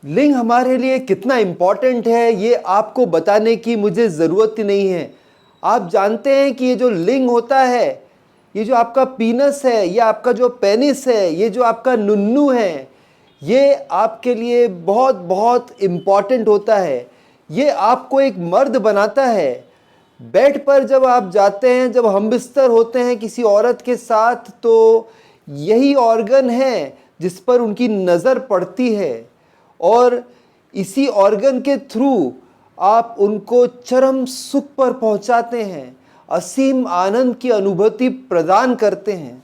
लिंग हमारे लिए कितना इम्पॉर्टेंट है ये आपको बताने की मुझे ज़रूरत ही नहीं है। आप जानते हैं कि ये जो लिंग होता है, ये जो आपका पीनस है, ये आपका जो पेनिस है, ये जो आपका नुन्नू है, ये आपके लिए बहुत बहुत इम्पॉर्टेंट होता है। ये आपको एक मर्द बनाता है। बेड पर जब आप जाते हैं, जब हम बिस्तर होते हैं किसी औरत के साथ, तो यही ऑर्गन है जिस पर उनकी नज़र पड़ती है और इसी ऑर्गन के थ्रू आप उनको चरम सुख पर पहुंचाते हैं, असीम आनंद की अनुभूति प्रदान करते हैं।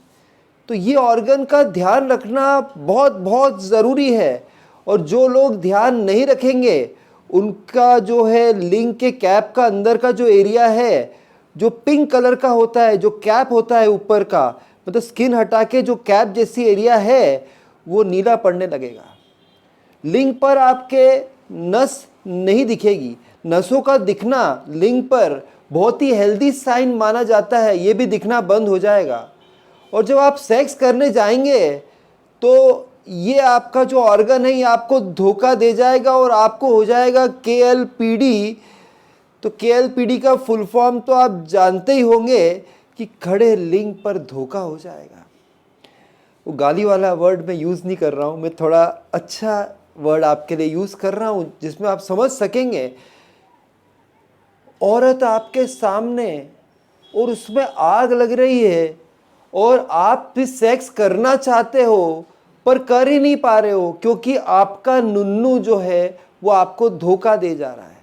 तो ये ऑर्गन का ध्यान रखना बहुत बहुत ज़रूरी है। और जो लोग ध्यान नहीं रखेंगे, उनका जो है लिंग के कैप का अंदर का जो एरिया है, जो पिंक कलर का होता है, जो कैप होता है ऊपर का, मतलब स्किन हटा के जो कैप जैसी एरिया है, वो नीला पड़ने लगेगा। लिंग पर आपके नस नहीं दिखेगी। नसों का दिखना लिंग पर बहुत ही हेल्दी साइन माना जाता है। ये भी दिखना बंद हो जाएगा। और जब आप सेक्स करने जाएंगे तो ये आपका जो ऑर्गन है, ये आपको धोखा दे जाएगा और आपको हो जाएगा KLPD। तो KLPD का फुल फॉर्म तो आप जानते ही होंगे कि खड़े लिंग पर धोखा हो जाएगा। वो गाली वाला वर्ड मैं यूज़ नहीं कर रहा हूँ, मैं थोड़ा अच्छा वर्ड आपके लिए यूज़ कर रहा हूँ जिसमें आप समझ सकेंगे। औरत आपके सामने और उसमें आग लग रही है और आप भी सेक्स करना चाहते हो पर कर ही नहीं पा रहे हो, क्योंकि आपका नुन्नू जो है वो आपको धोखा दे जा रहा है।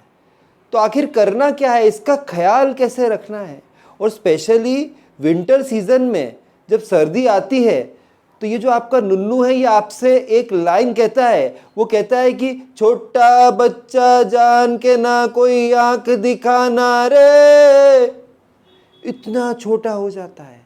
तो आखिर करना क्या है, इसका ख्याल कैसे रखना है? और स्पेशली विंटर सीजन में जब सर्दी आती है, तो ये जो आपका नुन्नू है, ये आपसे एक लाइन कहता है। वो कहता है कि छोटा बच्चा जान के ना कोई आंख दिखाना रे। इतना छोटा हो जाता है,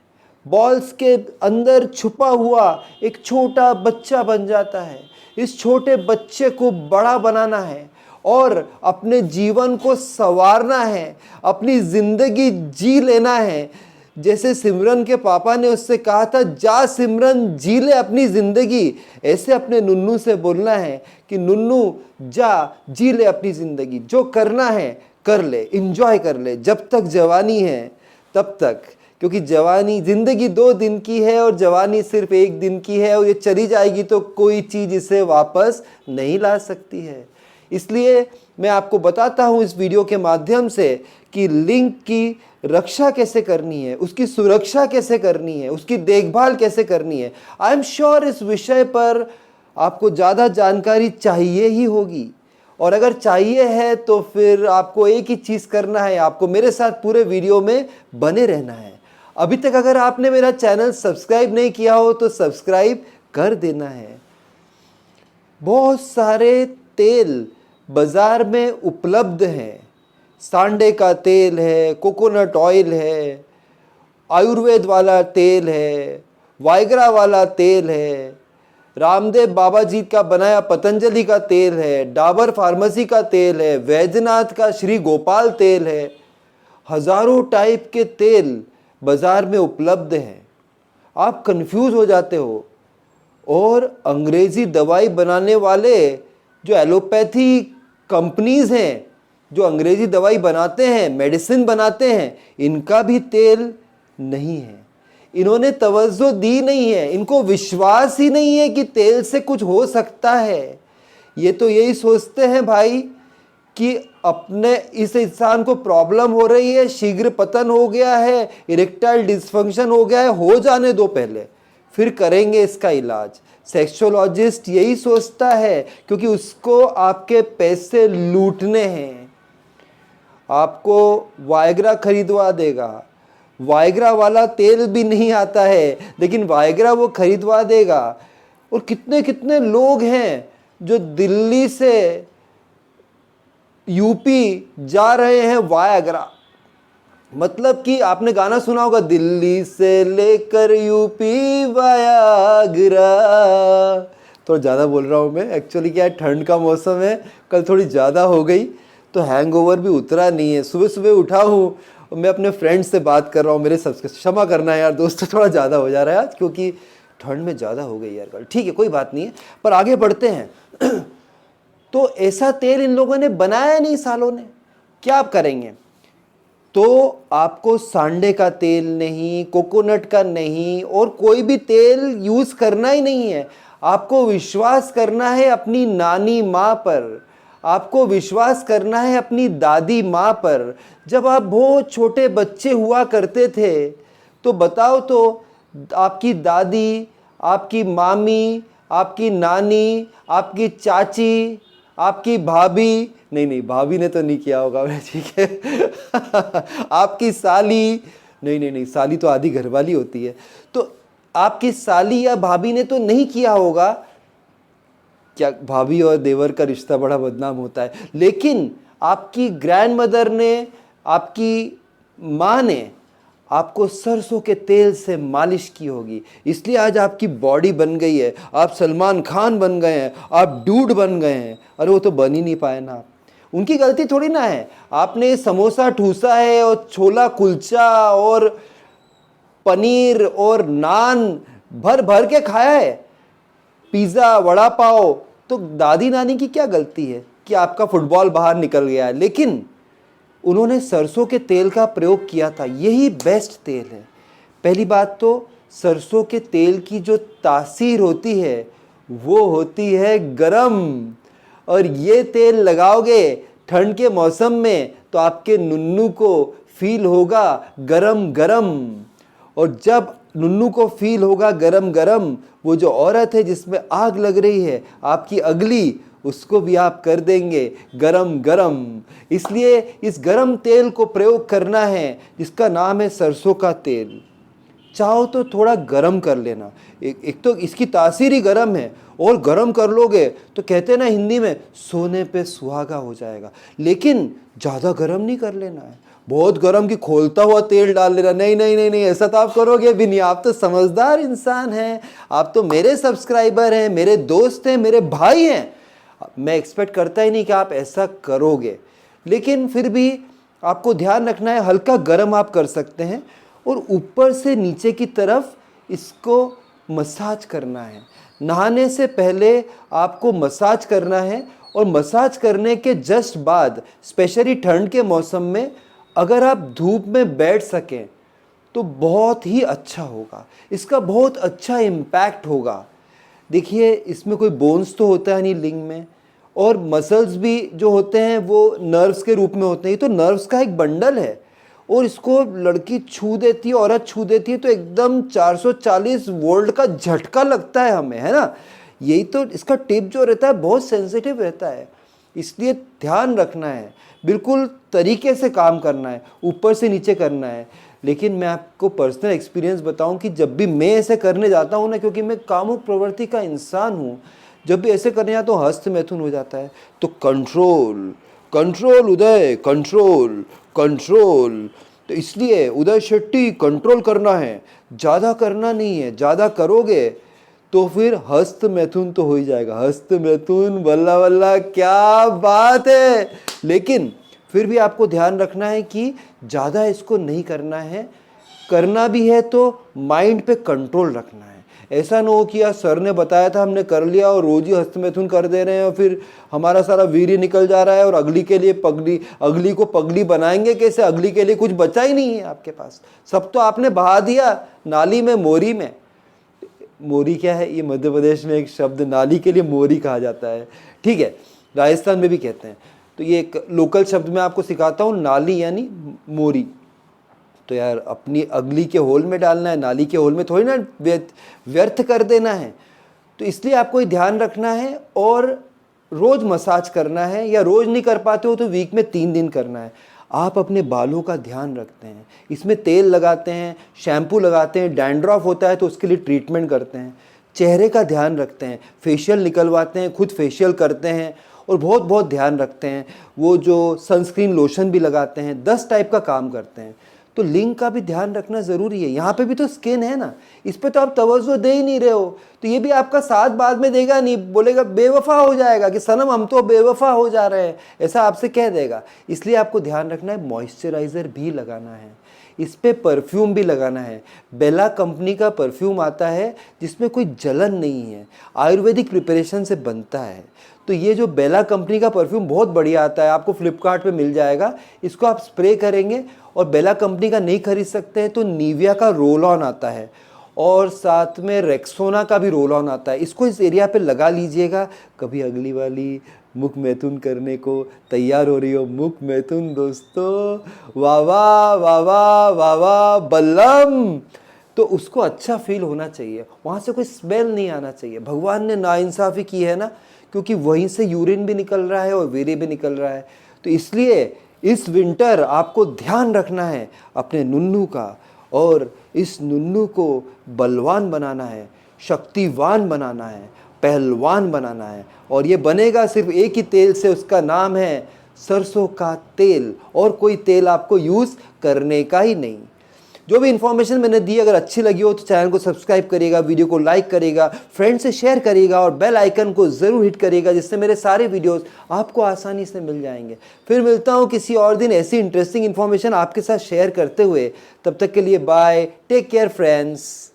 बॉल्स के अंदर छुपा हुआ एक छोटा बच्चा बन जाता है। इस छोटे बच्चे को बड़ा बनाना है और अपने जीवन को संवारना है, अपनी जिंदगी जी लेना है। जैसे सिमरन के पापा ने उससे कहा था, जा सिमरन जी ले अपनी जिंदगी, ऐसे अपने नुन्नू से बोलना है कि नुन्नू जा जी ले अपनी जिंदगी, जो करना है कर ले, इंजॉय कर ले जब तक जवानी है तब तक। क्योंकि जवानी, जिंदगी 2 दिन की है और जवानी सिर्फ 1 दिन की है, और ये चली जाएगी तो कोई चीज़ इसे वापस नहीं ला सकती है। इसलिए मैं आपको बताता हूँ इस वीडियो के माध्यम से कि लिंग की रक्षा कैसे करनी है, उसकी सुरक्षा कैसे करनी है, उसकी देखभाल कैसे करनी है। आई एम श्योर इस विषय पर आपको ज़्यादा जानकारी चाहिए ही होगी, और अगर चाहिए है तो फिर आपको एक ही चीज़ करना है, आपको मेरे साथ पूरे वीडियो में बने रहना है। अभी तक अगर आपने मेरा चैनल सब्सक्राइब नहीं किया हो तो सब्सक्राइब कर देना है। बहुत सारे तेल बाज़ार में उपलब्ध हैं। सांडे का तेल है, कोकोनट ऑयल है, आयुर्वेद वाला तेल है, वाइग्रा वाला तेल है, रामदेव बाबा जी का बनाया पतंजलि का तेल है, डाबर फार्मेसी का तेल है, वैद्यनाथ का श्री गोपाल तेल है। हज़ारों टाइप के तेल बाज़ार में उपलब्ध हैं। आप कंफ्यूज हो जाते हो, और अंग्रेज़ी दवाई बनाने वाले जो एलोपैथी कंपनीज़ हैं, जो अंग्रेज़ी दवाई बनाते हैं, मेडिसिन बनाते हैं, इनका भी तेल नहीं है। इन्होंने तवज्जो दी नहीं है, इनको विश्वास ही नहीं है कि तेल से कुछ हो सकता है। ये तो यही सोचते हैं भाई कि अपने इस इंसान को प्रॉब्लम हो रही है, शीघ्र पतन हो गया है, इरेक्टाइल डिस्फंक्शन हो गया है, हो जाने दो पहले, फिर करेंगे इसका इलाज। सेक्सोलॉजिस्ट यही सोचता है, क्योंकि उसको आपके पैसे लूटने हैं। आपको वाइग्रा खरीदवा देगा, वाइग्रा वाला तेल भी नहीं आता है, लेकिन वाइग्रा वो खरीदवा देगा। और कितने कितने लोग हैं जो दिल्ली से यूपी जा रहे हैं वायाग्रा, मतलब कि आपने गाना सुना होगा, दिल्ली से लेकर यूपी वायाग्रा। थोड़ा ज़्यादा बोल रहा हूँ मैं, एक्चुअली क्या है, ठंड का मौसम है, कल थोड़ी ज़्यादा हो गई तो हैंगओवर भी उतरा नहीं है। सुबह सुबह उठा हूँ और मैं अपने फ्रेंड से बात कर रहा हूँ, मेरे सबसे क्षमा करना है यार दोस्तों, थोड़ा ज़्यादा हो जा रहा है आज, क्योंकि ठंड में ज़्यादा हो गई यार कल। ठीक है, कोई बात नहीं है, पर आगे बढ़ते हैं। तो ऐसा तेल इन लोगों ने बनाया नहीं सालों ने, क्या आप करेंगे? तो आपको सांडे का तेल नहीं, कोकोनट का नहीं, और कोई भी तेल यूज करना ही नहीं है। आपको विश्वास करना है अपनी नानी माँ पर, आपको विश्वास करना है अपनी दादी माँ पर। जब आप बहुत छोटे बच्चे हुआ करते थे तो बताओ तो, आपकी दादी, आपकी मामी, आपकी नानी, आपकी चाची, आपकी भाभी, नहीं भाभी ने तो नहीं किया होगा, ठीक है आपकी साली, नहीं साली तो आधी घरवाली होती है, तो आपकी साली या भाभी ने तो नहीं किया होगा। क्या भाभी और देवर का रिश्ता बड़ा बदनाम होता है, लेकिन आपकी ग्रैंडमदर ने, आपकी माँ ने आपको सरसों के तेल से मालिश की होगी, इसलिए आज आपकी बॉडी बन गई है, आप सलमान खान बन गए हैं, आप डूड बन गए हैं। अरे वो तो बन ही नहीं पाए ना, उनकी गलती थोड़ी ना है। आपने समोसा ठूसा है और छोला कुलचा और पनीर और नान भर भर के खाया है, पिज्ज़ा वड़ा पाव, तो दादी नानी की क्या गलती है कि आपका फुटबॉल बाहर निकल गया है? लेकिन उन्होंने सरसों के तेल का प्रयोग किया था, यही बेस्ट तेल है। पहली बात तो सरसों के तेल की जो तासीर होती है वो होती है गरम, और ये तेल लगाओगे ठंड के मौसम में तो आपके नुन्नू को फील होगा गरम गरम। और जब नुन्नू को फील होगा गरम गरम, वो जो औरत है जिसमें आग लग रही है आपकी अगली, उसको भी आप कर देंगे गरम गरम। इसलिए इस गरम तेल को प्रयोग करना है जिसका नाम है सरसों का तेल। चाहो तो थोड़ा गरम कर लेना, एक तो इसकी तासीर ही गरम है, और गरम कर लोगे तो कहते हैं ना हिंदी में, सोने पे सुहागा हो जाएगा। लेकिन ज़्यादा गरम नहीं कर लेना है, बहुत गरम कि खोलता हुआ तेल डाल लेना, नहीं, ऐसा तो आप करोगे भी नहीं। आप तो समझदार इंसान हैं, आप तो मेरे सब्सक्राइबर हैं, मेरे दोस्त हैं, मेरे भाई हैं, मैं एक्सपेक्ट करता ही नहीं कि आप ऐसा करोगे। लेकिन फिर भी आपको ध्यान रखना है, हल्का गरम आप कर सकते हैं, और ऊपर से नीचे की तरफ इसको मसाज करना है। नहाने से पहले आपको मसाज करना है, और मसाज करने के जस्ट बाद, स्पेशली ठंड के मौसम में अगर आप धूप में बैठ सकें तो बहुत ही अच्छा होगा, इसका बहुत अच्छा इम्पैक्ट होगा। देखिए इसमें कोई बोन्स तो होता है नहीं लिंग में, और मसल्स भी जो होते हैं वो नर्व्स के रूप में होते हैं, ये तो नर्व्स का एक बंडल है, और इसको लड़की छू देती है, औरत छू देती है तो एकदम 440 वोल्ट का झटका लगता है हमें, है ना। यही तो इसका टिप जो रहता है बहुत सेंसिटिव रहता है, इसलिए ध्यान रखना है, बिल्कुल तरीके से काम करना है, ऊपर से नीचे करना है। लेकिन मैं आपको पर्सनल एक्सपीरियंस बताऊं कि जब भी मैं ऐसे करने जाता हूं ना, क्योंकि मैं कामुक प्रवृत्ति का इंसान हूं, जब भी ऐसे करने जाता हूँ हस्त मैथुन हो जाता है। तो कंट्रोल कंट्रोल उदय, कंट्रोल कंट्रोल। तो इसलिए उदय शेट्टी कंट्रोल करना है, ज़्यादा करना नहीं है। ज़्यादा करोगे तो फिर हस्त मैथुन तो हो ही जाएगा, हस्त मैथुन, बल्ला बल्ला, क्या बात है। लेकिन फिर भी आपको ध्यान रखना है कि ज़्यादा इसको नहीं करना है, करना भी है तो माइंड पे कंट्रोल रखना है। ऐसा ना हो कि यार सर ने बताया था हमने कर लिया और रोज ही हस्त मैथुन कर दे रहे हैं, और फिर हमारा सारा वीर्य निकल जा रहा है, और अगली के लिए पगली, अगली को पगली बनाएंगे कैसे, अगली के लिए कुछ बचा ही नहीं है आपके पास, सब तो आपने बहा दिया नाली में, मोरी में। मोरी क्या है, ये मध्य प्रदेश में एक शब्द नाली के लिए मोरी कहा जाता है, ठीक है, राजस्थान में भी कहते हैं। तो ये एक लोकल शब्द मैं आपको सिखाता हूँ, नाली यानी मोरी। तो यार अपनी अगली के होल में डालना है, नाली के होल में थोड़ी ना व्यर्थ कर देना है। तो इसलिए आपको ये ध्यान रखना है, और रोज मसाज करना है, या रोज नहीं कर पाते हो तो वीक में 3 दिन करना है। आप अपने बालों का ध्यान रखते हैं, इसमें तेल लगाते हैं, शैम्पू लगाते हैं, डैंड्रफ होता है तो उसके लिए ट्रीटमेंट करते हैं, चेहरे का ध्यान रखते हैं, फेशियल निकलवाते हैं, खुद फेशियल करते हैं, और बहुत बहुत ध्यान रखते हैं। वो जो सनस्क्रीन लोशन भी लगाते हैं, 10 टाइप का काम करते हैं। तो लिंग का भी ध्यान रखना ज़रूरी है। यहाँ पे भी तो स्किन है ना, इस पे तो आप तवज्जो दे ही नहीं रहे हो, तो ये भी आपका साथ बाद में देगा नहीं, बोलेगा बेवफा हो जाएगा कि सनम हम तो बेवफा हो जा रहे हैं, ऐसा आपसे कह देगा। इसलिए आपको ध्यान रखना है, मॉइस्चराइज़र भी लगाना है, इस पे परफ्यूम भी लगाना है। बेला कंपनी का परफ्यूम आता है जिसमें कोई जलन नहीं है, आयुर्वेदिक प्रिपरेशन से बनता है। तो ये जो बेला कंपनी का परफ्यूम बहुत बढ़िया आता है, आपको फ्लिपकार्ट पे मिल जाएगा। इसको आप स्प्रे करेंगे, और बेला कंपनी का नहीं खरीद सकते हैं तो निविया का रोल ऑन आता है, और साथ में रेक्सोना का भी रोल ऑन आता है। इसको इस एरिया पे लगा लीजिएगा। कभी अगली वाली मुख मैथुन करने को तैयार हो रही हो, मुख मैथुन दोस्तों, वाह वाह वाह वाह वाह वाह बल्लम, तो उसको अच्छा फील होना चाहिए, वहाँ से कोई स्मेल नहीं आना चाहिए। भगवान ने नाइंसाफ़ी की है ना, क्योंकि वहीं से यूरिन भी निकल रहा है और वीर्य भी निकल रहा है। तो इसलिए इस विंटर आपको ध्यान रखना है अपने नुन्नू का, और इस नुन्नू को बलवान बनाना है, शक्तिवान बनाना है, पहलवान बनाना है। और ये बनेगा सिर्फ एक ही तेल से, उसका नाम है सरसों का तेल, और कोई तेल आपको यूज़ करने का ही नहीं। जो भी इन्फॉर्मेशन मैंने दी अगर अच्छी लगी हो तो चैनल को सब्सक्राइब करिएगा, वीडियो को लाइक करिएगा, फ्रेंड से शेयर करिएगा, और बेल आइकन को ज़रूर हिट करिएगा, जिससे मेरे सारे वीडियोस आपको आसानी से मिल जाएंगे। फिर मिलता हूँ किसी और दिन ऐसी इंटरेस्टिंग इन्फॉर्मेशन आपके साथ शेयर करते हुए। तब तक के लिए बाय, टेक केयर फ्रेंड्स।